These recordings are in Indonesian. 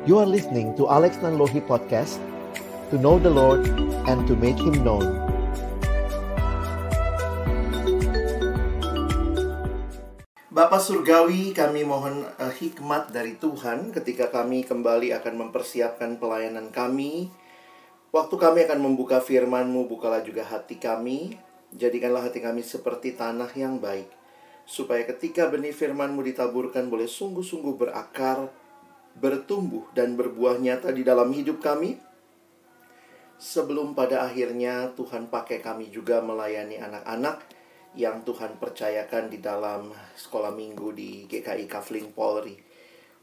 You are listening to Alex Nanlohi Podcast, to know the Lord and to make Him known. Bapa Surgawi, kami mohon hikmat dari Tuhan ketika kami kembali akan mempersiapkan pelayanan kami. Waktu kami akan membuka firman-Mu, bukalah juga hati kami. Jadikanlah hati kami seperti tanah yang baik, supaya ketika benih firman-Mu ditaburkan boleh sungguh-sungguh berakar, bertumbuh dan berbuah nyata di dalam hidup kami. Sebelum pada akhirnya Tuhan pakai kami juga melayani anak-anak yang Tuhan percayakan di dalam sekolah minggu di GKI Kafling Polri.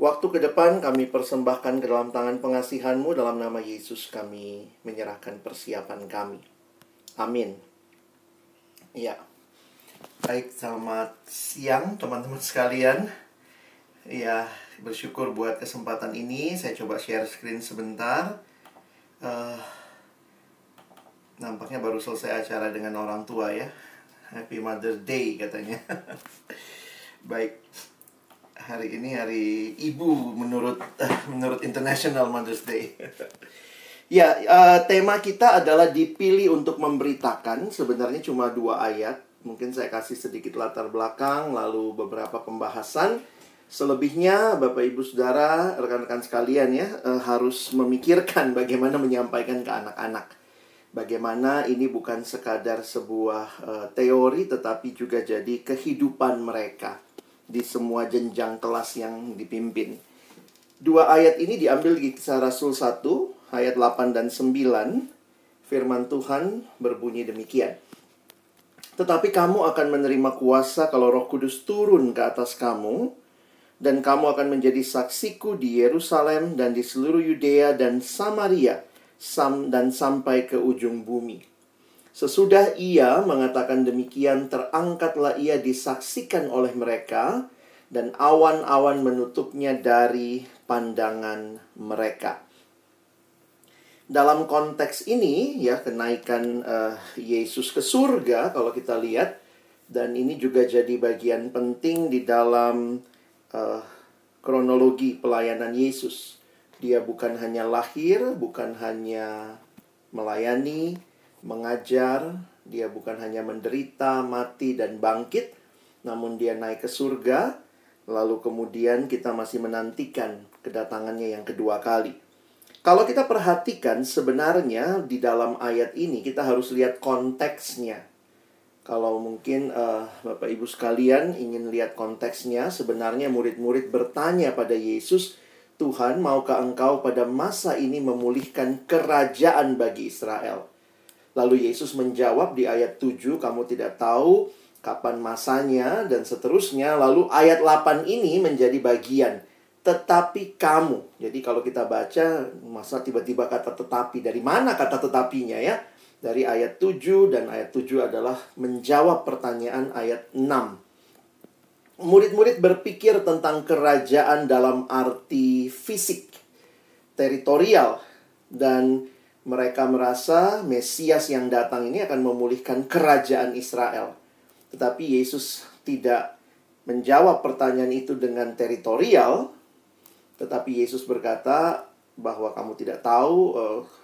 Waktu ke depan kami persembahkan ke dalam tangan pengasihan-Mu. Dalam nama Yesus kami menyerahkan persiapan kami. Amin. Ya. Baik, selamat siang teman-teman sekalian. Ya, bersyukur buat kesempatan ini. Saya coba share screen sebentar. Nampaknya baru selesai acara dengan orang tua ya. Happy Mother's Day katanya. Baik. Hari ini hari ibu menurut International Mother's Day. Ya, tema kita adalah dipilih untuk memberitakan. Sebenarnya cuma 2 ayat. Mungkin saya kasih sedikit latar belakang, lalu beberapa pembahasan. Selebihnya Bapak Ibu Saudara, rekan-rekan sekalian ya, harus memikirkan bagaimana menyampaikan ke anak-anak. Bagaimana ini bukan sekadar sebuah teori, tetapi juga jadi kehidupan mereka di semua jenjang kelas yang dipimpin. 2 ayat ini diambil di Kisah Rasul 1, ayat 8 dan 9. Firman Tuhan berbunyi demikian. Tetapi kamu akan menerima kuasa kalau Roh Kudus turun ke atas kamu, dan kamu akan menjadi saksiku di Yerusalem dan di seluruh Yudea dan Samaria, dan sampai ke ujung bumi. Sesudah ia mengatakan demikian, terangkatlah ia disaksikan oleh mereka, dan awan-awan menutupnya dari pandangan mereka. Dalam konteks ini, ya, kenaikan Yesus ke surga, kalau kita lihat, dan ini juga jadi bagian penting di dalam kronologi pelayanan Yesus. Dia bukan hanya lahir, bukan hanya melayani, mengajar. Dia bukan hanya menderita, mati, dan bangkit. Namun dia naik ke surga. Lalu kemudian kita masih menantikan kedatangannya yang kedua kali. Kalau kita perhatikan sebenarnya di dalam ayat ini kita harus lihat konteksnya. Kalau mungkin Bapak Ibu sekalian ingin lihat konteksnya, sebenarnya murid-murid bertanya pada Yesus, Tuhan, maukah Engkau pada masa ini memulihkan kerajaan bagi Israel? Lalu Yesus menjawab di ayat 7, kamu tidak tahu kapan masanya, dan seterusnya. Lalu ayat 8 ini menjadi bagian, tetapi kamu. Jadi kalau kita baca, masa tiba-tiba kata tetapi? Dari mana kata tetapinya ya? Dari ayat 7, dan ayat 7 adalah menjawab pertanyaan ayat 6. Murid-murid berpikir tentang kerajaan dalam arti fisik, teritorial, dan mereka merasa Mesias yang datang ini akan memulihkan kerajaan Israel. Tetapi Yesus tidak menjawab pertanyaan itu dengan teritorial, tetapi Yesus berkata bahwa kamu tidak tahu,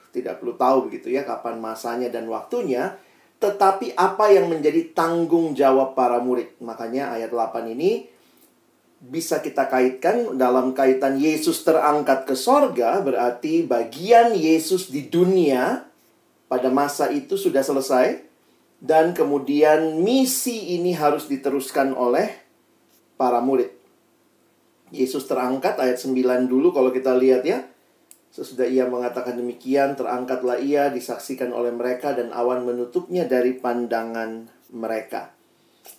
tidak perlu tahu begitu ya, kapan masanya dan waktunya. Tetapi apa yang menjadi tanggung jawab para murid. Makanya ayat 8 ini bisa kita kaitkan dalam kaitan Yesus terangkat ke sorga. Berarti bagian Yesus di dunia pada masa itu sudah selesai. Dan kemudian misi ini harus diteruskan oleh para murid. Yesus terangkat ayat 9 dulu kalau kita lihat ya. Sesudah ia mengatakan demikian, terangkatlah ia disaksikan oleh mereka, dan awan menutupnya dari pandangan mereka.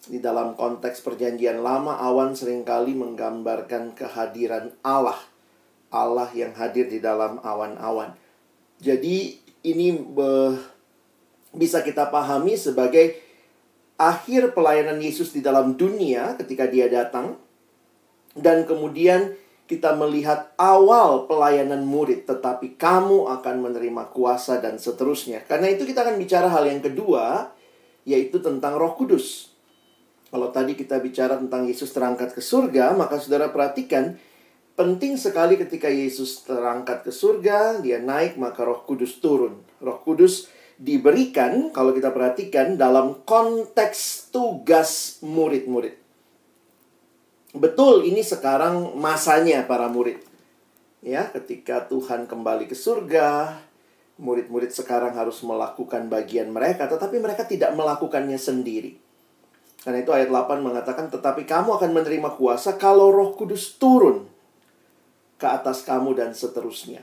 Di dalam konteks perjanjian lama, awan seringkali menggambarkan kehadiran Allah. Allah yang hadir di dalam awan-awan. Jadi ini bisa kita pahami sebagai akhir pelayanan Yesus di dalam dunia ketika dia datang. Dan kemudian kita melihat awal pelayanan murid, tetapi kamu akan menerima kuasa dan seterusnya. Karena itu kita akan bicara hal yang kedua, yaitu tentang Roh Kudus. Kalau tadi kita bicara tentang Yesus terangkat ke surga, maka saudara perhatikan Penting sekali ketika Yesus terangkat ke surga, dia naik, maka Roh Kudus turun. Roh Kudus diberikan, kalau kita perhatikan, dalam konteks tugas murid-murid. Betul, ini sekarang masanya para murid. Ya, ketika Tuhan kembali ke surga, murid-murid sekarang harus melakukan bagian mereka, tetapi mereka tidak melakukannya sendiri. Karena itu ayat 8 mengatakan, tetapi kamu akan menerima kuasa kalau Roh Kudus turun ke atas kamu dan seterusnya.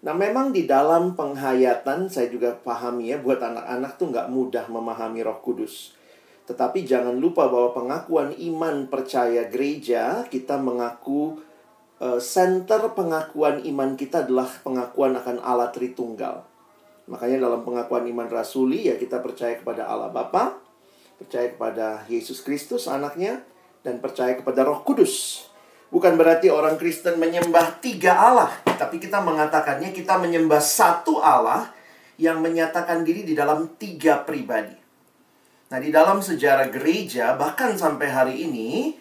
Nah, memang di dalam penghayatan, saya juga pahami ya, buat anak-anak tuh nggak mudah memahami Roh Kudus. Tetapi jangan lupa bahwa pengakuan iman percaya gereja, kita mengaku center pengakuan iman kita adalah pengakuan akan Allah Tritunggal. Makanya dalam pengakuan iman rasuli ya kita percaya kepada Allah Bapa, percaya kepada Yesus Kristus anaknya, dan percaya kepada Roh Kudus. Bukan berarti orang Kristen menyembah 3 Allah, tapi kita mengatakannya kita menyembah satu Allah yang menyatakan diri di dalam 3 pribadi. Nah, di dalam sejarah gereja bahkan sampai hari ini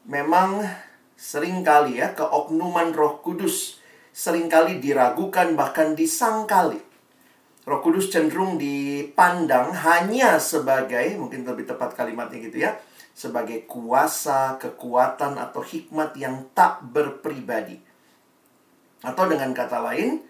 memang seringkali ya, keoknuman Roh Kudus seringkali diragukan, bahkan disangkali. Roh Kudus cenderung dipandang hanya sebagai, mungkin lebih tepat kalimatnya gitu ya, sebagai kuasa, kekuatan, atau hikmat yang tak berpribadi. Atau dengan kata lain,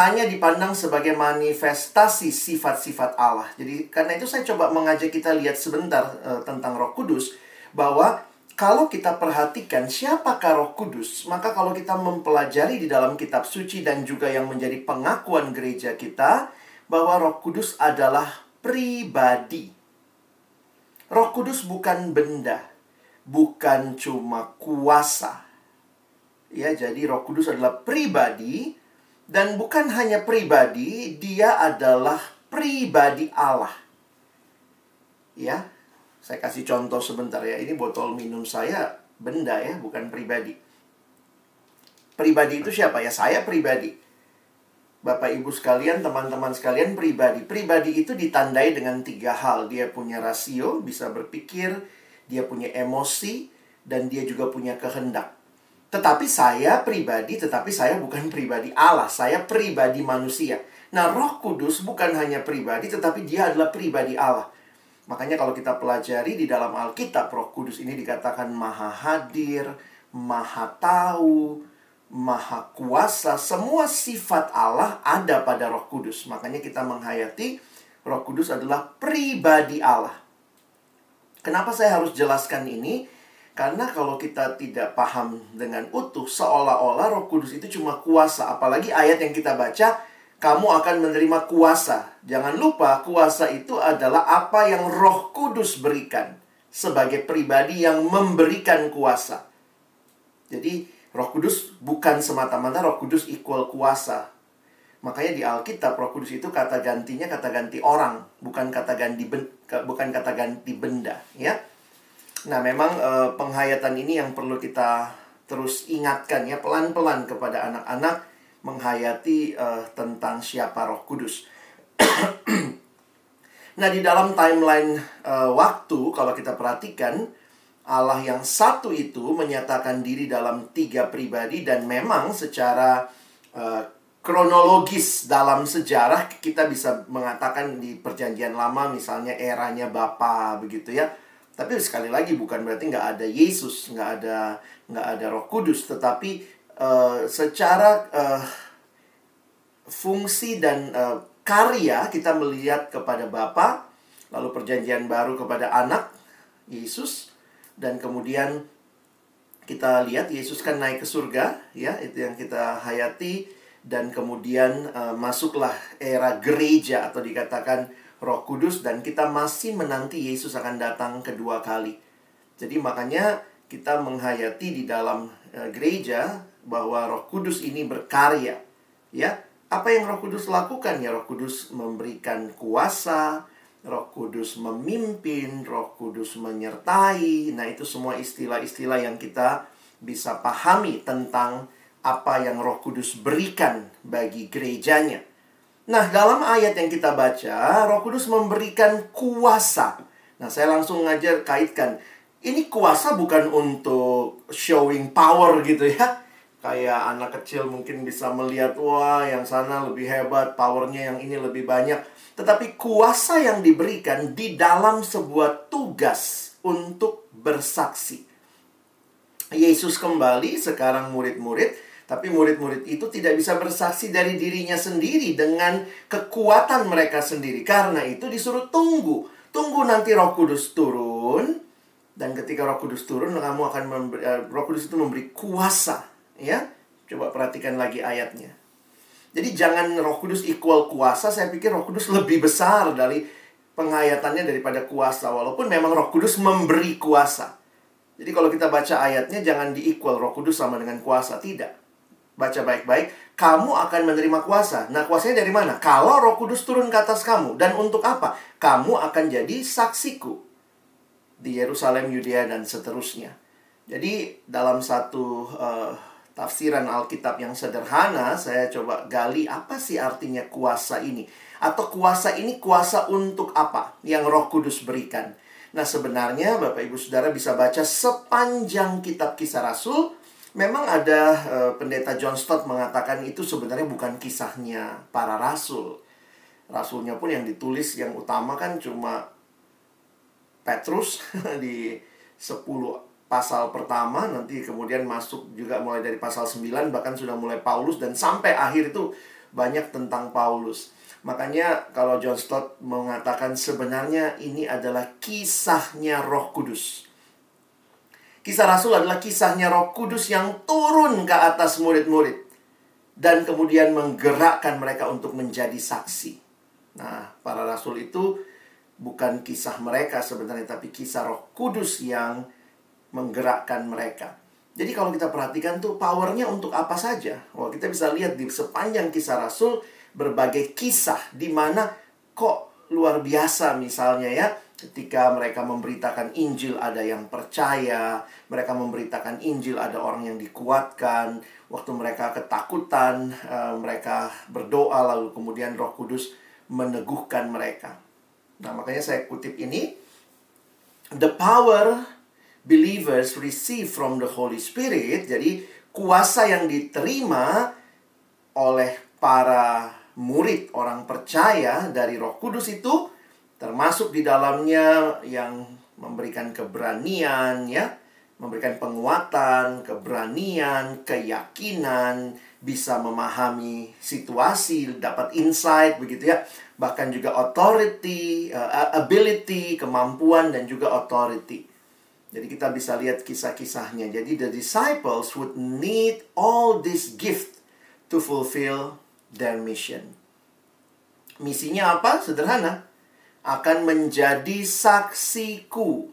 hanya dipandang sebagai manifestasi sifat-sifat Allah. Jadi karena itu saya coba mengajak kita lihat sebentar tentang Roh Kudus, bahwa kalau kita perhatikan siapakah Roh Kudus, maka kalau kita mempelajari di dalam kitab suci dan juga yang menjadi pengakuan gereja kita, bahwa Roh Kudus adalah pribadi. Roh Kudus bukan benda, bukan cuma kuasa. Ya, jadi Roh Kudus adalah pribadi, dan bukan hanya pribadi, dia adalah pribadi Allah. Ya. Saya kasih contoh sebentar ya. Ini botol minum saya benda ya, bukan pribadi. Pribadi itu siapa ya? Saya pribadi. Bapak Ibu sekalian, teman-teman sekalian, pribadi. Pribadi itu ditandai dengan 3 hal. Dia punya rasio, bisa berpikir, dia punya emosi, dan dia juga punya kehendak. Tetapi saya pribadi, tetapi saya bukan pribadi Allah. Saya pribadi manusia. Nah, Roh Kudus bukan hanya pribadi, tetapi dia adalah pribadi Allah. Makanya kalau kita pelajari di dalam Alkitab, Roh Kudus ini dikatakan maha hadir, maha tahu, maha kuasa. Semua sifat Allah ada pada Roh Kudus. Makanya kita menghayati Roh Kudus adalah pribadi Allah. Kenapa saya harus jelaskan ini? Karena kalau kita tidak paham dengan utuh, seolah-olah Roh Kudus itu cuma kuasa. Apalagi ayat yang kita baca, kamu akan menerima kuasa. Jangan lupa, kuasa itu adalah apa yang Roh Kudus berikan. Sebagai pribadi yang memberikan kuasa. Jadi, Roh Kudus bukan semata-mata Roh Kudus equal kuasa. Makanya di Alkitab, Roh Kudus itu kata gantinya kata ganti orang. Bukan kata ganti benda. Ya. Nah, memang penghayatan ini yang perlu kita terus ingatkan ya, pelan-pelan kepada anak-anak, menghayati tentang siapa Roh Kudus. Nah, di dalam timeline waktu, kalau kita perhatikan, Allah yang satu itu menyatakan diri dalam 3 pribadi, dan memang secara kronologis dalam sejarah kita bisa mengatakan di Perjanjian Lama misalnya eranya Bapa begitu ya. Tapi sekali lagi bukan berarti nggak ada Yesus, nggak ada Roh Kudus, tetapi secara fungsi dan karya kita melihat kepada Bapa, lalu Perjanjian Baru kepada Anak Yesus, dan kemudian kita lihat Yesus kan naik ke surga, ya itu yang kita hayati, dan kemudian masuklah era gereja atau dikatakan Roh Kudus, dan kita masih menanti Yesus akan datang kedua kali. Jadi makanya kita menghayati di dalam gereja bahwa Roh Kudus ini berkarya, ya. Apa yang Roh Kudus lakukan? Ya, Roh Kudus memberikan kuasa, Roh Kudus memimpin, Roh Kudus menyertai. Nah, itu semua istilah-istilah yang kita bisa pahami tentang apa yang Roh Kudus berikan bagi gerejanya. Nah, dalam ayat yang kita baca, Roh Kudus memberikan kuasa. Nah, saya langsung kaitkan. Ini kuasa bukan untuk showing power gitu ya. Kayak anak kecil mungkin bisa melihat, wah yang sana lebih hebat, powernya yang ini lebih banyak. Tetapi kuasa yang diberikan di dalam sebuah tugas untuk bersaksi. Yesus kembali, sekarang murid-murid, tapi murid-murid itu tidak bisa bersaksi dari dirinya sendiri dengan kekuatan mereka sendiri. Karena itu disuruh tunggu. Tunggu nanti Roh Kudus turun. Dan ketika Roh Kudus turun, kamu akan Roh Kudus itu memberi kuasa. Ya, coba perhatikan lagi ayatnya. Jadi jangan Roh Kudus equal kuasa. Saya pikir Roh Kudus lebih besar dari penghayatannya daripada kuasa. Walaupun memang Roh Kudus memberi kuasa. Jadi kalau kita baca ayatnya, jangan di-equal Roh Kudus sama dengan kuasa. Tidak. Baca baik-baik. Kamu akan menerima kuasa. Nah, kuasanya dari mana? Kalau Roh Kudus turun ke atas kamu. Dan untuk apa? Kamu akan jadi saksiku di Yerusalem, Yudea, dan seterusnya. Jadi, dalam satu tafsiran Alkitab yang sederhana, saya coba gali apa sih artinya kuasa ini. Atau kuasa ini kuasa untuk apa yang Roh Kudus berikan. Nah, sebenarnya Bapak Ibu Saudara bisa baca sepanjang kitab Kisah Rasul. Memang ada pendeta John Stott mengatakan itu sebenarnya bukan kisahnya para rasul. Rasulnya pun yang ditulis yang utama kan cuma Petrus di 10 pasal pertama. Nanti kemudian masuk juga mulai dari pasal 9, bahkan sudah mulai Paulus. Dan sampai akhir itu banyak tentang Paulus. Makanya kalau John Stott mengatakan sebenarnya ini adalah kisahnya Roh Kudus. Kisah Rasul adalah kisahnya Roh Kudus yang turun ke atas murid-murid. Dan kemudian menggerakkan mereka untuk menjadi saksi. Nah, para rasul itu bukan kisah mereka sebenarnya, tapi kisah Roh Kudus yang menggerakkan mereka. Jadi kalau kita perhatikan tuh powernya untuk apa saja. Wah, kita bisa lihat di sepanjang Kisah Rasul berbagai kisah di mana kok luar biasa misalnya ya. Ketika mereka memberitakan Injil ada yang percaya, mereka memberitakan Injil ada orang yang dikuatkan. Waktu mereka ketakutan, mereka berdoa lalu kemudian Roh Kudus meneguhkan mereka. Nah, makanya saya kutip ini. The power believers receive from the Holy Spirit. Jadi kuasa yang diterima oleh para murid, orang percaya dari Roh Kudus itu termasuk di dalamnya yang memberikan keberanian ya, memberikan penguatan, keberanian, keyakinan, bisa memahami situasi, dapat insight begitu ya. Bahkan juga authority, ability, kemampuan dan juga authority. Jadi kita bisa lihat kisah-kisahnya. Jadi the disciples would need all this gift to fulfill their mission. Misinya apa? Sederhana. Akan menjadi saksiku.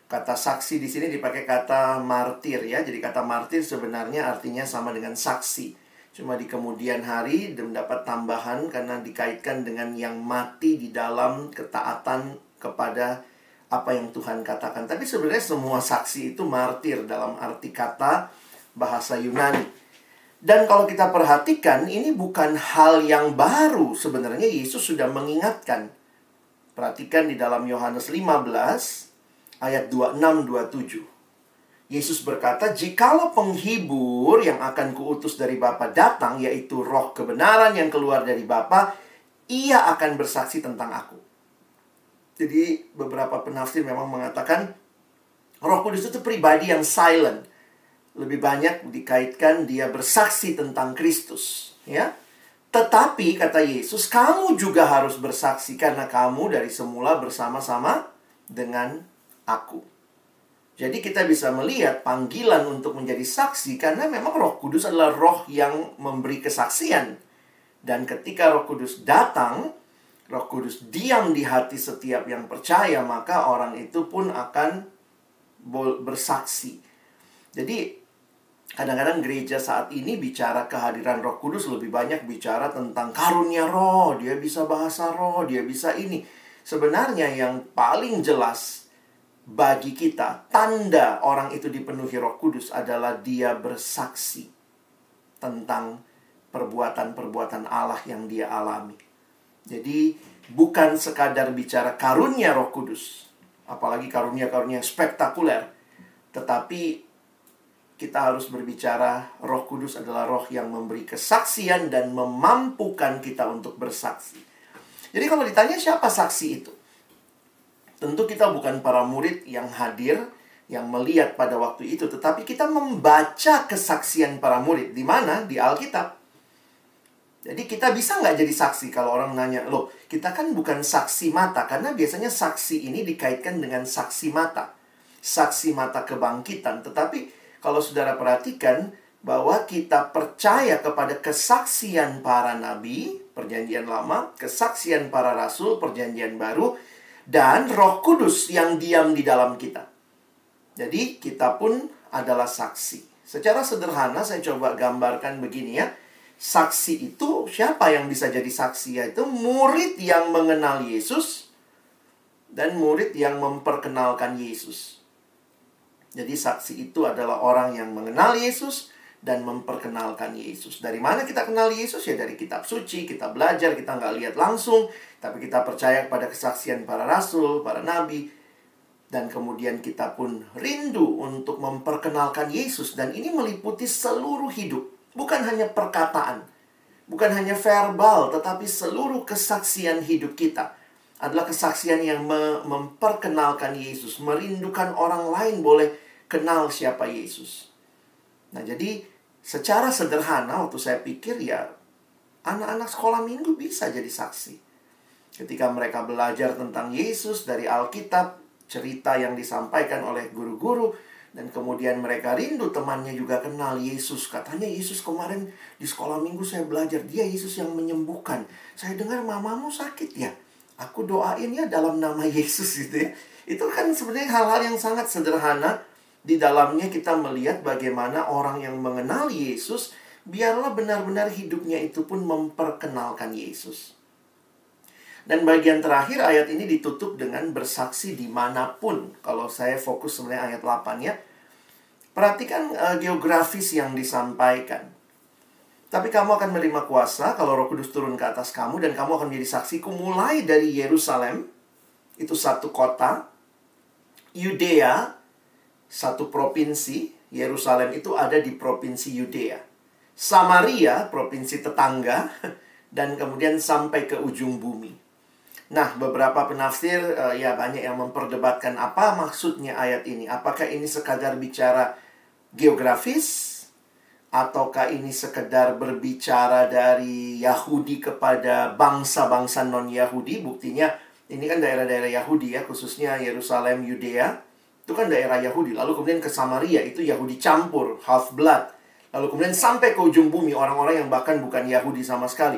Kata saksi di sini dipakai kata martir ya. Jadi kata martir sebenarnya artinya sama dengan saksi. Cuma di kemudian hari mendapat tambahan karena dikaitkan dengan yang mati di dalam ketaatan kepada apa yang Tuhan katakan. Tapi sebenarnya semua saksi itu martir dalam arti kata bahasa Yunani. Dan kalau kita perhatikan, ini bukan hal yang baru. Sebenarnya Yesus sudah mengingatkan. Perhatikan di dalam Yohanes 15, ayat 26-27. Yesus berkata, jikalau penghibur yang akan kuutus dari Bapa datang, yaitu roh kebenaran yang keluar dari Bapa, ia akan bersaksi tentang aku. Jadi beberapa penafsir memang mengatakan Roh Kudus itu pribadi yang silent. Lebih banyak dikaitkan dia bersaksi tentang Kristus, ya. Tetapi kata Yesus, kamu juga harus bersaksi karena kamu dari semula bersama-sama dengan aku. Jadi kita bisa melihat panggilan untuk menjadi saksi karena memang Roh Kudus adalah roh yang memberi kesaksian. Dan ketika Roh Kudus datang, Roh Kudus diam di hati setiap yang percaya, maka orang itu pun akan bersaksi. Jadi kadang-kadang gereja saat ini bicara kehadiran Roh Kudus lebih banyak bicara tentang karunia roh. Dia bisa bahasa roh, dia bisa ini. Sebenarnya yang paling jelas bagi kita, tanda orang itu dipenuhi Roh Kudus adalah dia bersaksi tentang perbuatan-perbuatan Allah yang dia alami. Jadi bukan sekadar bicara karunia Roh Kudus, apalagi karunia-karunia yang spektakuler, tetapi kita harus berbicara Roh Kudus adalah roh yang memberi kesaksian dan memampukan kita untuk bersaksi. Jadi kalau ditanya siapa saksi itu? Tentu kita bukan para murid yang hadir, yang melihat pada waktu itu. Tetapi kita membaca kesaksian para murid. Di mana? Di Alkitab. Jadi kita bisa nggak jadi saksi kalau orang nanya, loh kita kan bukan saksi mata. Karena biasanya saksi ini dikaitkan dengan saksi mata. Saksi mata kebangkitan. Tetapi kalau saudara perhatikan bahwa kita percaya kepada kesaksian para nabi, Perjanjian Lama, kesaksian para rasul, Perjanjian Baru, dan Roh Kudus yang diam di dalam kita. Jadi kita pun adalah saksi. Secara sederhana saya coba gambarkan begini ya. Saksi itu siapa yang bisa jadi saksi? Yaitu murid yang mengenal Yesus dan murid yang memperkenalkan Yesus. Jadi saksi itu adalah orang yang mengenal Yesus dan memperkenalkan Yesus. Dari mana kita kenal Yesus? Ya dari kitab suci, kita belajar, kita nggak lihat langsung. Tapi kita percaya pada kesaksian para rasul, para nabi. Dan kemudian kita pun rindu untuk memperkenalkan Yesus. Dan ini meliputi seluruh hidup. Bukan hanya perkataan. Bukan hanya verbal, tetapi seluruh kesaksian hidup kita adalah kesaksian yang memperkenalkan Yesus. Merindukan orang lain boleh kenal siapa Yesus. Nah jadi secara sederhana waktu saya pikir ya anak-anak sekolah minggu bisa jadi saksi. Ketika mereka belajar tentang Yesus dari Alkitab, cerita yang disampaikan oleh guru-guru, dan kemudian mereka rindu temannya juga kenal Yesus. Katanya Yesus kemarin di sekolah minggu saya belajar, dia Yesus yang menyembuhkan. Saya dengar mamamu sakit ya, aku doain ya dalam nama Yesus gitu ya. Itu kan sebenarnya hal-hal yang sangat sederhana. Di dalamnya kita melihat bagaimana orang yang mengenal Yesus, biarlah benar-benar hidupnya itu pun memperkenalkan Yesus. Dan bagian terakhir ayat ini ditutup dengan bersaksi dimanapun. Kalau saya fokus sebenarnya ayat 8 ya. Perhatikan geografis yang disampaikan. Tapi kamu akan menerima kuasa kalau Roh Kudus turun ke atas kamu, dan kamu akan menjadi saksiku mulai dari Yerusalem, itu satu kota, Yudea, satu provinsi. Yerusalem itu ada di provinsi Yudea, Samaria, provinsi tetangga, dan kemudian sampai ke ujung bumi. Nah, beberapa penafsir ya banyak yang memperdebatkan apa maksudnya ayat ini. Apakah ini sekadar bicara geografis, ataukah ini sekedar berbicara dari Yahudi kepada bangsa-bangsa non-Yahudi? Buktinya ini kan daerah-daerah Yahudi ya, khususnya Yerusalem, Yudea. Itu kan daerah Yahudi. Lalu kemudian ke Samaria, itu Yahudi campur, half blood. Lalu kemudian sampai ke ujung bumi, orang-orang yang bahkan bukan Yahudi sama sekali.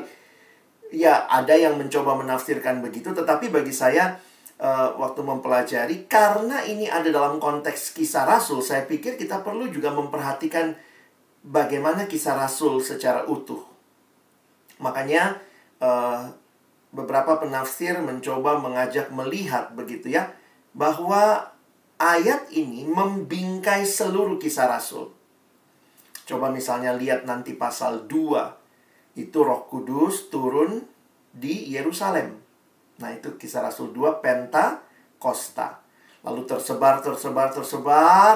Ya, ada yang mencoba menafsirkan begitu. Tetapi bagi saya, waktu mempelajari, karena ini ada dalam konteks kisah Rasul, saya pikir kita perlu juga memperhatikan bagaimana kisah Rasul secara utuh. Makanya, beberapa penafsir mencoba mengajak melihat begitu ya, bahwa ayat ini membingkai seluruh kisah Rasul. Coba misalnya lihat nanti pasal 2. Itu Roh Kudus turun di Yerusalem. Nah itu kisah Rasul 2, Pentakosta. Lalu tersebar.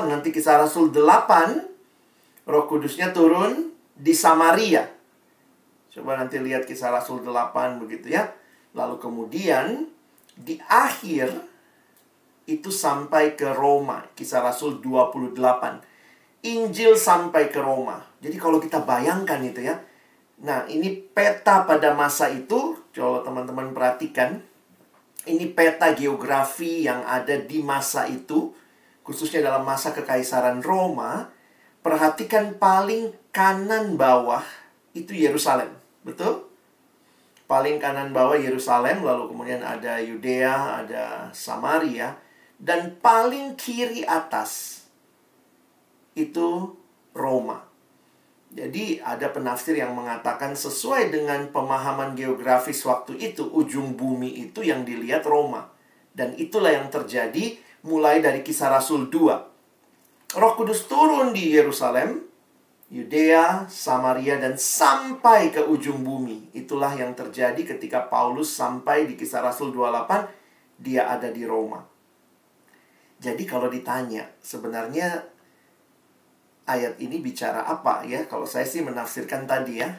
Nanti kisah Rasul 8, Roh Kudusnya turun di Samaria. Coba nanti lihat kisah Rasul 8 begitu ya. Lalu kemudian di akhir itu sampai ke Roma, kisah Rasul 28. Injil sampai ke Roma. Jadi kalau kita bayangkan itu ya. Nah, ini peta pada masa itu. Kalau teman-teman perhatikan, ini peta geografi yang ada di masa itu, khususnya dalam masa kekaisaran Roma. Perhatikan paling kanan bawah itu Yerusalem. Betul? Paling kanan bawah Yerusalem, lalu kemudian ada Yudea, ada Samaria. Dan paling kiri atas itu Roma. Jadi ada penafsir yang mengatakan sesuai dengan pemahaman geografis waktu itu, ujung bumi itu yang dilihat Roma. Dan itulah yang terjadi mulai dari kisah Rasul 2. Roh Kudus turun di Yerusalem, Yudea, Samaria, dan sampai ke ujung bumi. Itulah yang terjadi ketika Paulus sampai di kisah Rasul 28, dia ada di Roma. Jadi kalau ditanya, sebenarnya ayat ini bicara apa ya? Kalau saya sih menafsirkan tadi ya,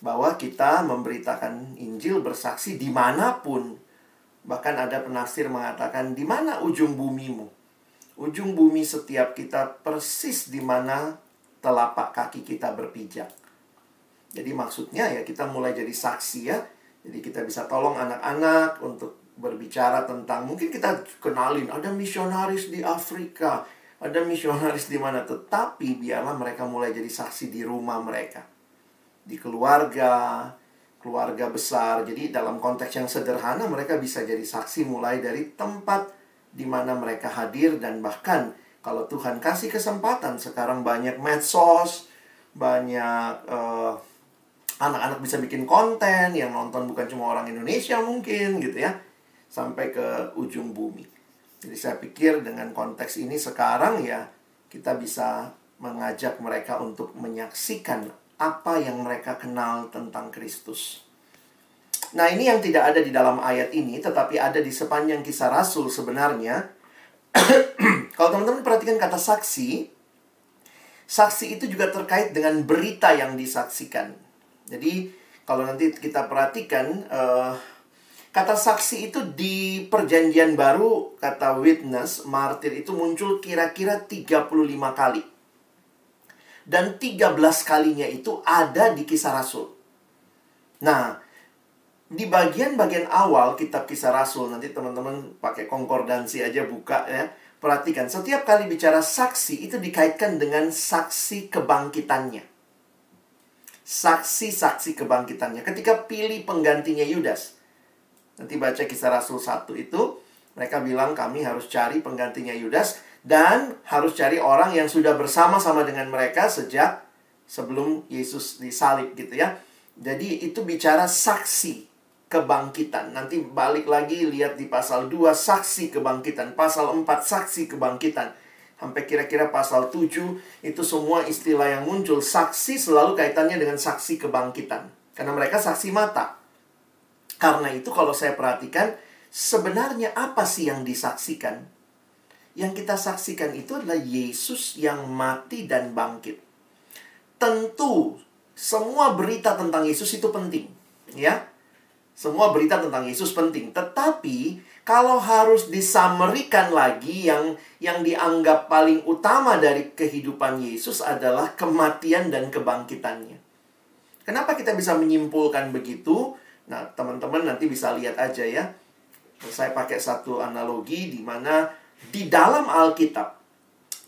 bahwa kita memberitakan Injil, bersaksi dimanapun. Bahkan ada penafsir mengatakan, di mana ujung bumimu? Ujung bumi setiap kita persis di mana telapak kaki kita berpijak. Jadi maksudnya ya kita mulai jadi saksi ya. Jadi kita bisa tolong anak-anak untuk berbicara tentang, mungkin kita kenalin ada misionaris di Afrika, ada misionaris di mana, tetapi biarlah mereka mulai jadi saksi di rumah mereka, di keluarga besar. Jadi dalam konteks yang sederhana mereka bisa jadi saksi mulai dari tempat di mana mereka hadir. Dan bahkan kalau Tuhan kasih kesempatan, sekarang banyak medsos, banyak anak-anak bisa bikin konten yang nonton bukan cuma orang Indonesia mungkin gitu ya, sampai ke ujung bumi. Jadi saya pikir dengan konteks ini sekarang ya, kita bisa mengajak mereka untuk menyaksikan apa yang mereka kenal tentang Kristus. Nah, ini yang tidak ada di dalam ayat ini, tetapi ada di sepanjang Kisah Rasul sebenarnya. Kalau teman-teman perhatikan kata saksi, saksi itu juga terkait dengan berita yang disaksikan. Jadi, kalau nanti kita perhatikan, kata saksi itu di Perjanjian Baru, kata witness, martir itu muncul kira-kira 35 kali. Dan 13 kalinya itu ada di Kisah Rasul. Nah, di bagian-bagian awal kitab Kisah Rasul, nanti teman-teman pakai konkordansi aja buka ya. Perhatikan, setiap kali bicara saksi itu dikaitkan dengan saksi kebangkitannya. Saksi-saksi kebangkitannya. Ketika pilih penggantinya Yudas, nanti baca Kisah Rasul 1 itu, mereka bilang kami harus cari penggantinya Yudas. Dan harus cari orang yang sudah bersama-sama dengan mereka sejak sebelum Yesus disalib gitu ya. Jadi itu bicara saksi kebangkitan. Nanti balik lagi lihat di pasal 2 saksi kebangkitan. Pasal 4 saksi kebangkitan. Sampai kira-kira pasal 7 itu semua istilah yang muncul. Saksi selalu kaitannya dengan saksi kebangkitan. Karena mereka saksi mata. Karena itu kalau saya perhatikan, sebenarnya apa sih yang disaksikan? Yang kita saksikan itu adalah Yesus yang mati dan bangkit. Tentu, semua berita tentang Yesus itu penting. Ya, semua berita tentang Yesus penting. Tetapi, kalau harus disamerikan lagi, yang dianggap paling utama dari kehidupan Yesus adalah kematian dan kebangkitannya. Kenapa kita bisa menyimpulkan begitu? Nah, teman-teman nanti bisa lihat aja ya. Saya pakai satu analogi di mana di dalam Alkitab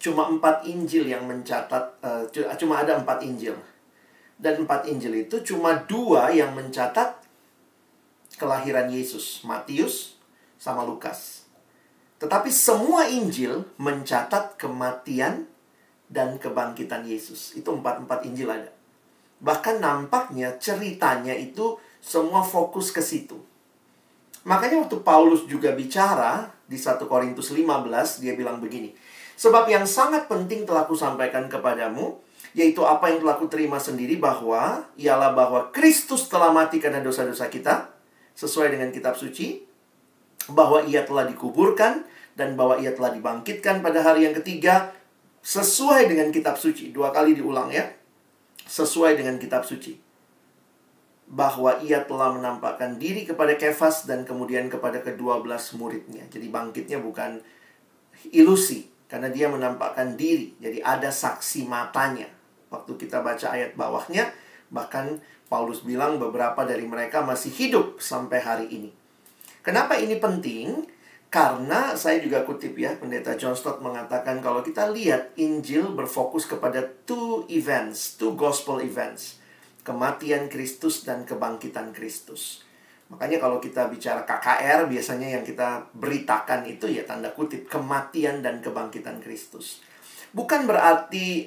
cuma 4 Injil yang mencatat, cuma ada 4 Injil. Dan 4 Injil itu cuma 2 yang mencatat kelahiran Yesus, Matius sama Lukas. Tetapi semua Injil mencatat kematian dan kebangkitan Yesus. Itu 4 Injil ada. Bahkan nampaknya ceritanya itu semua fokus ke situ. Makanya waktu Paulus juga bicara di 1 Korintus 15, dia bilang begini. Sebab yang sangat penting telah kusampaikan kepadamu, yaitu apa yang telah kuterima sendiri, ialah bahwa Kristus telah mati karena dosa-dosa kita, sesuai dengan kitab suci, bahwa ia telah dikuburkan, dan bahwa ia telah dibangkitkan pada hari yang ketiga, sesuai dengan kitab suci. 2 kali diulang ya. Sesuai dengan kitab suci. Bahwa ia telah menampakkan diri kepada Kefas dan kemudian kepada ke-12 muridnya. Jadi bangkitnya bukan ilusi, karena dia menampakkan diri. Jadi ada saksi matanya. Waktu kita baca ayat bawahnya, bahkan Paulus bilang beberapa dari mereka masih hidup sampai hari ini. Kenapa ini penting? Karena saya juga kutip ya, Pendeta John Stott mengatakan kalau kita lihat Injil berfokus kepada 2 gospel events. Kematian Kristus dan kebangkitan Kristus. Makanya kalau kita bicara KKR, biasanya yang kita beritakan itu ya tanda kutip kematian dan kebangkitan Kristus. Bukan berarti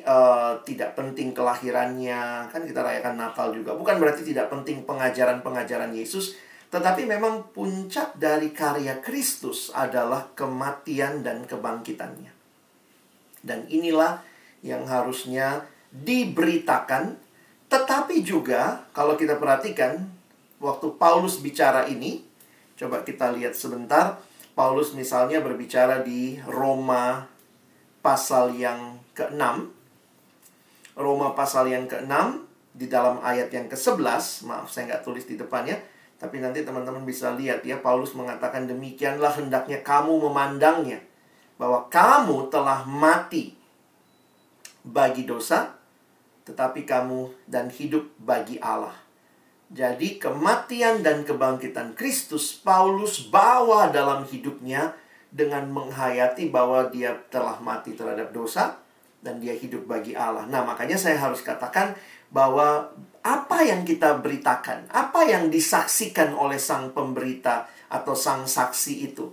tidak penting kelahirannya, kan kita rayakan Natal juga. Bukan berarti tidak penting pengajaran-pengajaran Yesus, tetapi memang puncak dari karya Kristus adalah kematian dan kebangkitannya. Dan inilah yang harusnya diberitakan. Tetapi juga, kalau kita perhatikan, waktu Paulus bicara ini, coba kita lihat sebentar. Paulus misalnya berbicara di Roma pasal yang ke-6. Roma pasal yang ke-6, di dalam ayat yang ke-11, maaf saya nggak tulis di depannya, tapi nanti teman-teman bisa lihat ya, Paulus mengatakan demikianlah hendaknya kamu memandangnya, bahwa kamu telah mati bagi dosa, tetapi kamu dan hidup bagi Allah. Jadi kematian dan kebangkitan Kristus Paulus bawa dalam hidupnya dengan menghayati bahwa dia telah mati terhadap dosa dan dia hidup bagi Allah. Nah, makanya saya harus katakan bahwa apa yang kita beritakan, apa yang disaksikan oleh sang pemberita atau sang saksi itu,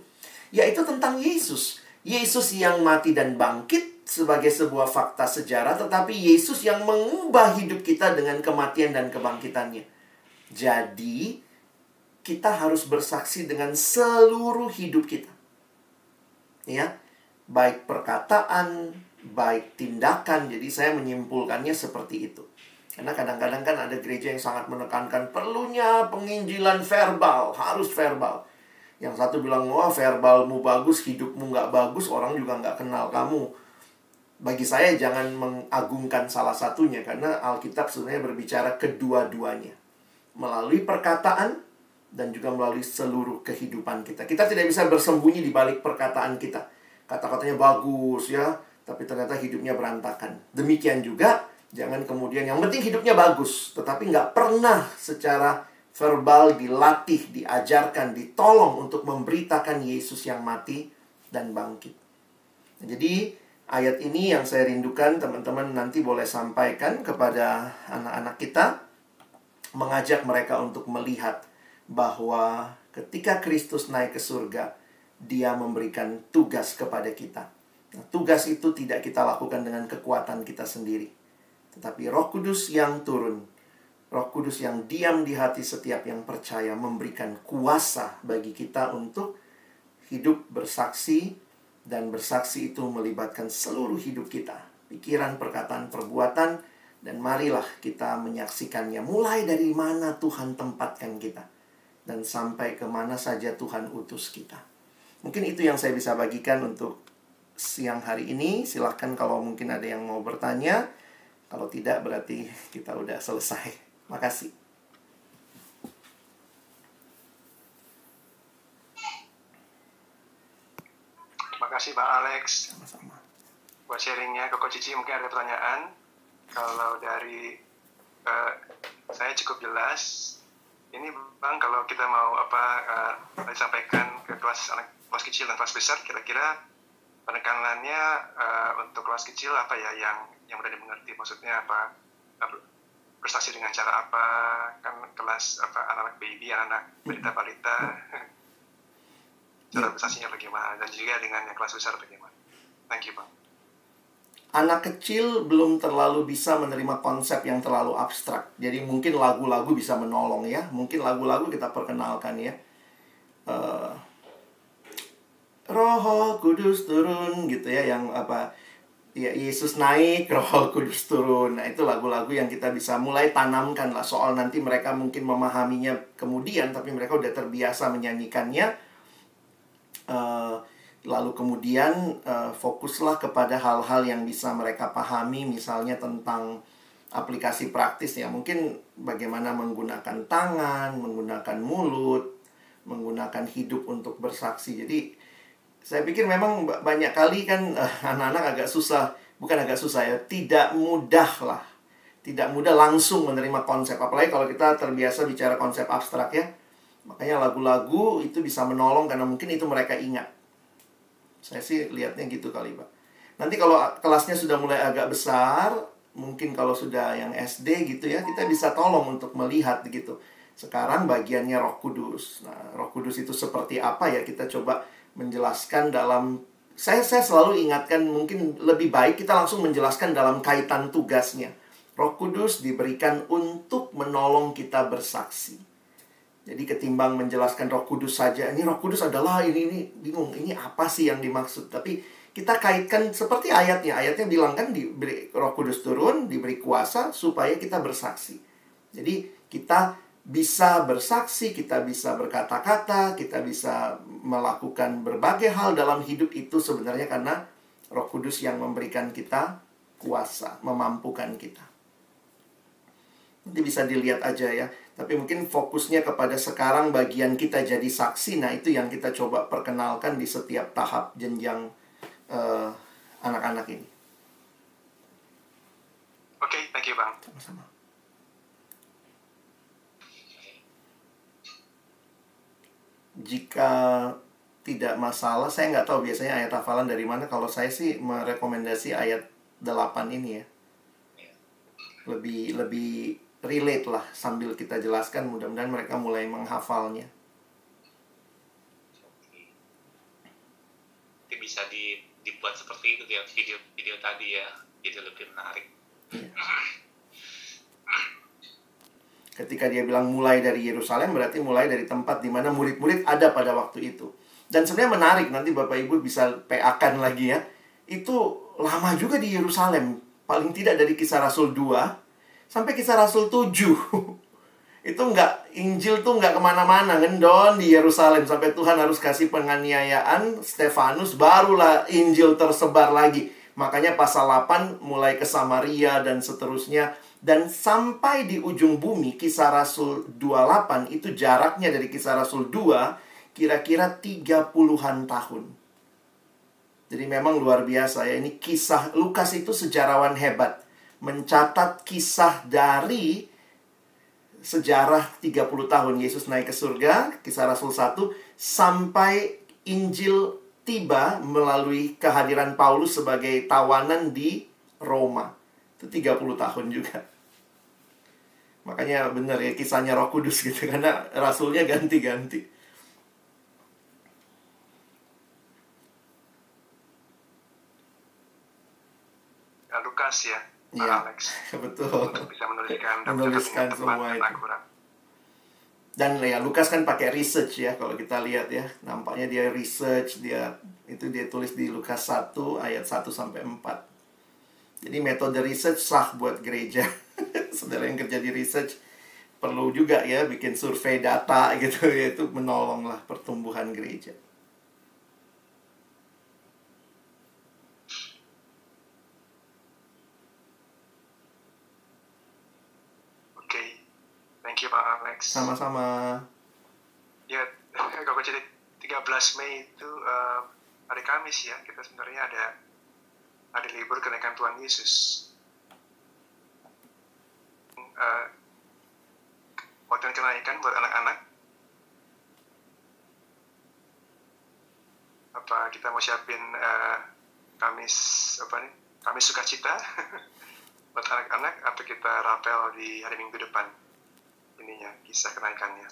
yaitu tentang Yesus. Yesus yang mati dan bangkit sebagai sebuah fakta sejarah, tetapi Yesus yang mengubah hidup kita dengan kematian dan kebangkitannya. Jadi, kita harus bersaksi dengan seluruh hidup kita. Ya, baik perkataan, baik tindakan. Jadi saya menyimpulkannya seperti itu. Karena kadang-kadang kan ada gereja yang sangat menekankan perlunya penginjilan verbal, harus verbal. Yang satu bilang, wah verbalmu bagus, hidupmu nggak bagus, orang juga nggak kenal kamu. Bagi saya jangan mengagungkan salah satunya, karena Alkitab sebenarnya berbicara kedua-duanya. Melalui perkataan dan juga melalui seluruh kehidupan kita. Kita tidak bisa bersembunyi di balik perkataan kita. Kata-katanya bagus ya, tapi ternyata hidupnya berantakan. Demikian juga, jangan kemudian yang penting hidupnya bagus, tetapi nggak pernah secara verbal dilatih, diajarkan, ditolong untuk memberitakan Yesus yang mati dan bangkit. Jadi ayat ini yang saya rindukan teman-teman nanti boleh sampaikan kepada anak-anak kita, mengajak mereka untuk melihat bahwa ketika Kristus naik ke surga, Dia memberikan tugas kepada kita. Nah, tugas itu tidak kita lakukan dengan kekuatan kita sendiri, tetapi Roh Kudus yang turun, Roh Kudus yang diam di hati setiap yang percaya, memberikan kuasa bagi kita untuk hidup bersaksi. Dan bersaksi itu melibatkan seluruh hidup kita, pikiran, perkataan, perbuatan. Dan marilah kita menyaksikannya, mulai dari mana Tuhan tempatkan kita, dan sampai kemana saja Tuhan utus kita. Mungkin itu yang saya bisa bagikan untuk siang hari ini. Silahkan kalau mungkin ada yang mau bertanya. Kalau tidak, berarti kita udah selesai. Makasih. Terima kasih Pak Alex. Sama-sama. Buat sharingnya, Koko Cici mungkin ada pertanyaan. Kalau dari saya cukup jelas. Ini Bang, kalau kita mau disampaikan ke kelas kecil dan kelas besar, kira-kira penekanannya untuk kelas kecil apa ya yang mudah dimengerti? Maksudnya apa? Prestasi dengan cara apa? Kan kelas anak-anak baby, anak balita-balita. Cara prestasinya bagaimana? Dan juga dengan yang kelas besar bagaimana? Thank you Bang. Anak kecil belum terlalu bisa menerima konsep yang terlalu abstrak. Jadi mungkin lagu-lagu bisa menolong ya. Mungkin lagu-lagu kita perkenalkan ya. Roh Kudus turun gitu ya. Yang apa, ya Yesus naik, Roh Kudus turun. Nah itu lagu-lagu yang kita bisa mulai tanamkan lah. Soal nanti mereka mungkin memahaminya kemudian, tapi mereka udah terbiasa menyanyikannya. Lalu kemudian fokuslah kepada hal-hal yang bisa mereka pahami. Misalnya tentang aplikasi praktis ya. Mungkin bagaimana menggunakan tangan, menggunakan mulut, menggunakan hidup untuk bersaksi. Jadi saya pikir memang banyak kali kan anak-anak agak susah. Bukan agak susah ya, tidak mudah lah. Tidak mudah langsung menerima konsep. Apalagi kalau kita terbiasa bicara konsep abstrak ya. Makanya lagu-lagu itu bisa menolong karena mungkin itu mereka ingat. Saya sih lihatnya gitu kali Pak. Nanti kalau kelasnya sudah mulai agak besar, mungkin kalau sudah yang SD gitu ya, kita bisa tolong untuk melihat gitu. Sekarang bagiannya Roh Kudus. Nah, Roh Kudus itu seperti apa ya? Kita coba menjelaskan dalam... Saya selalu ingatkan mungkin lebih baik kita langsung menjelaskan dalam kaitan tugasnya. Roh Kudus diberikan untuk menolong kita bersaksi. Jadi ketimbang menjelaskan Roh Kudus saja, ini Roh Kudus adalah ini bingung, ini apa sih yang dimaksud? Tapi kita kaitkan seperti ayatnya. Ayatnya bilang kan diberi Roh Kudus turun, diberi kuasa supaya kita bersaksi. Jadi kita bisa bersaksi, kita bisa berkata-kata, kita bisa melakukan berbagai hal dalam hidup itu sebenarnya karena Roh Kudus yang memberikan kita kuasa, memampukan kita. Nanti bisa dilihat aja ya. Tapi mungkin fokusnya kepada sekarang bagian kita jadi saksi. Nah, itu yang kita coba perkenalkan di setiap tahap jenjang anak-anak ini. Oke, thank you Bang. Sama-sama. Jika tidak masalah, saya nggak tahu biasanya ayat hafalan dari mana. Kalau saya sih merekomendasi ayat 8 ini ya. Lebih relate lah sambil kita jelaskan. Mudah-mudahan mereka mulai menghafalnya. Itu bisa dibuat seperti itu ya, video tadi ya. Jadi lebih menarik. Ya. Ketika dia bilang mulai dari Yerusalem, berarti mulai dari tempat di mana murid-murid ada pada waktu itu. Dan sebenarnya menarik, nanti Bapak Ibu bisa PA-kan lagi ya. Itu lama juga di Yerusalem. Paling tidak dari Kisah Rasul 2 sampai Kisah Rasul 7. Itu Injil tuh nggak kemana-mana, ngendon di Yerusalem. Sampai Tuhan harus kasih penganiayaan Stefanus, barulah Injil tersebar lagi. Makanya pasal 8 mulai ke Samaria dan seterusnya. Dan sampai di ujung bumi, Kisah Rasul 28 itu jaraknya dari Kisah Rasul 2 kira-kira 30-an tahun. Jadi memang luar biasa ya. Ini kisah, Lukas itu sejarawan hebat. Mencatat kisah dari sejarah 30 tahun Yesus naik ke surga, Kisah Rasul 1, sampai Injil tiba melalui kehadiran Paulus sebagai tawanan di Roma. Itu 30 tahun juga. Makanya benar ya kisahnya Roh Kudus gitu. Karena rasulnya ganti-ganti. Lukas ya, Pak Iya, Alex. betul. Untuk bisa menuliskan dan Menuliskan mencatat semua dengan itu. akurat. Dan ya Lukas kan pakai research ya. Kalau kita lihat ya, nampaknya dia research, dia tulis di Lukas 1 ayat 1 sampai 4. Jadi metode research sah buat gereja. Saudara yang kerja di research perlu juga ya bikin survei data gitu ya, itu menolonglah pertumbuhan gereja. Oke, thank you Pak Alex. Sama-sama. Ya, kalau jadi 13 Mei itu hari Kamis ya, kita sebenarnya ada libur kenaikan Tuhan Yesus. Waktu kenaikan buat anak-anak. Apa kita mau siapin Kamis sukacita buat anak-anak, atau kita rapel di hari Minggu depan ininya, kisah kenaikannya.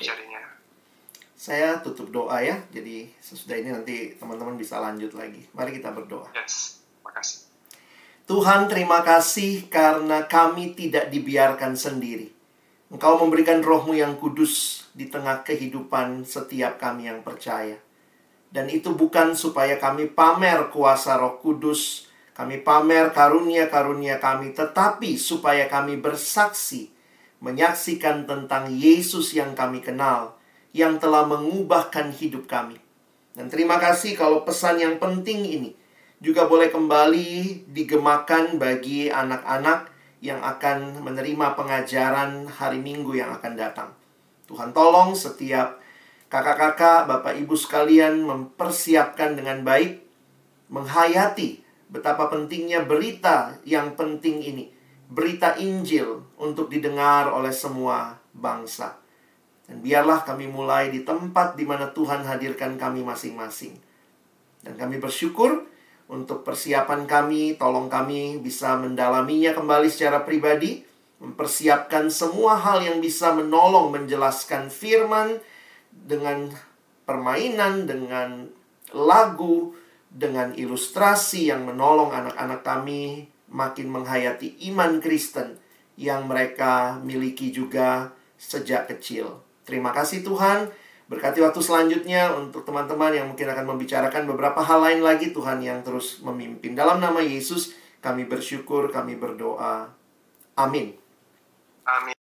Jadinya. Saya tutup doa ya. Jadi sesudah ini nanti teman-teman bisa lanjut lagi. Mari kita berdoa. Yes, makasih. Tuhan, terima kasih karena kami tidak dibiarkan sendiri. Engkau memberikan Roh-Mu yang kudus di tengah kehidupan setiap kami yang percaya. Dan itu bukan supaya kami pamer kuasa Roh Kudus, kami pamer karunia-karunia kami, tetapi supaya kami bersaksi, menyaksikan tentang Yesus yang kami kenal, yang telah mengubahkan hidup kami. Dan terima kasih kalau pesan yang penting ini juga boleh kembali digemakan bagi anak-anak yang akan menerima pengajaran hari Minggu yang akan datang. Tuhan tolong setiap kakak-kakak, bapak ibu sekalian mempersiapkan dengan baik, menghayati betapa pentingnya berita yang penting ini, berita Injil untuk didengar oleh semua bangsa. Dan biarlah kami mulai di tempat di mana Tuhan hadirkan kami masing-masing. Dan kami bersyukur untuk persiapan kami, tolong kami bisa mendalaminya kembali secara pribadi, mempersiapkan semua hal yang bisa menolong menjelaskan firman dengan permainan, dengan lagu, dengan ilustrasi yang menolong anak-anak kami makin menghayati iman Kristen yang mereka miliki juga sejak kecil. Terima kasih Tuhan. Berkati waktu selanjutnya untuk teman-teman yang mungkin akan membicarakan beberapa hal lain lagi. Tuhan yang terus memimpin. Dalam nama Yesus kami bersyukur, kami berdoa. Amin. Amin.